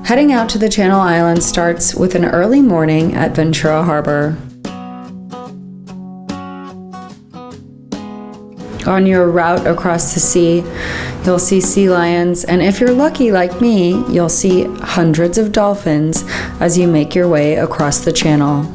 Heading out to the Channel Islands starts with an early morning at Ventura Harbor. On your route across the sea, you'll see sea lions, and if you're lucky like me, you'll see hundreds of dolphins as you make your way across the channel.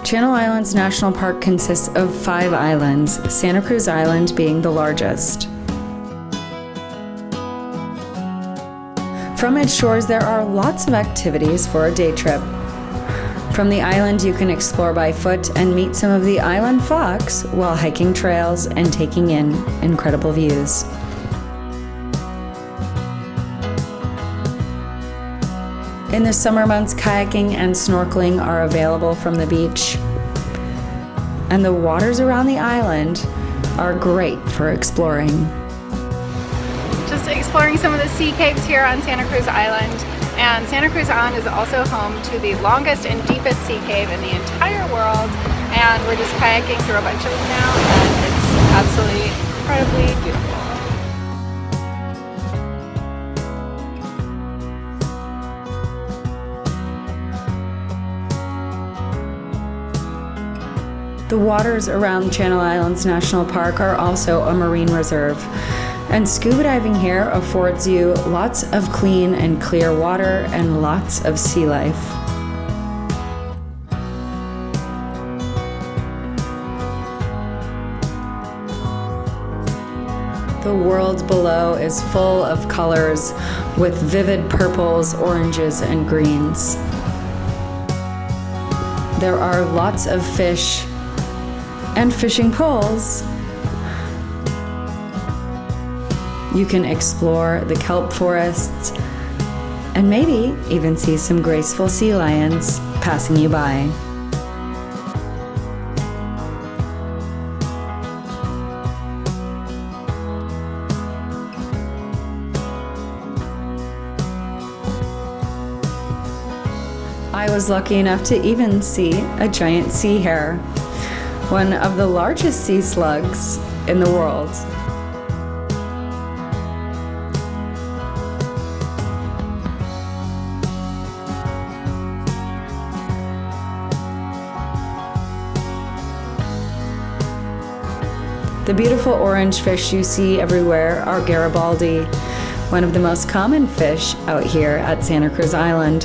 Channel Islands National Park consists of 5 islands, Santa Cruz Island being the largest. From its shores, there are lots of activities for a day trip. From the island, you can explore by foot and meet some of the island fox while hiking trails and taking in incredible views. In the summer months, kayaking and snorkeling are available from the beach, and the waters around the island are great for exploring. Just exploring some of the sea capes here on Santa Cruz Island, and Santa Cruz Island is also home to the longest and deepest sea cave in the entire world, and we're just kayaking through a bunch of them now, and it's absolutely incredibly beautiful. The waters around Channel Islands National Park are also a marine reserve, and scuba diving here affords you lots of clean and clear water and lots of sea life. The world below is full of colors with vivid purples, oranges, and greens. There are lots of fish and fishing poles. You can explore the kelp forests and maybe even see some graceful sea lions passing you by. I was lucky enough to even see a giant sea hare, one of the largest sea slugs in the world. The beautiful orange fish you see everywhere are Garibaldi, one of the most common fish out here at Santa Cruz Island.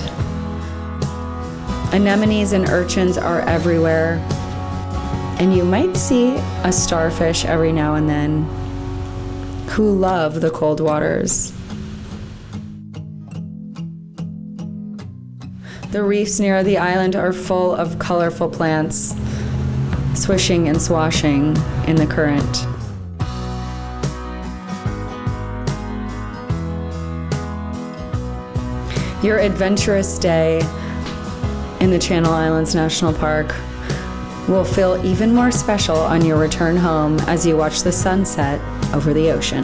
Anemones and urchins are everywhere, and you might see a starfish every now and then who love the cold waters. The reefs near the island are full of colorful plants, swishing and swashing in the current. Your adventurous day in the Channel Islands National Park will feel even more special on your return home as you watch the sunset over the ocean.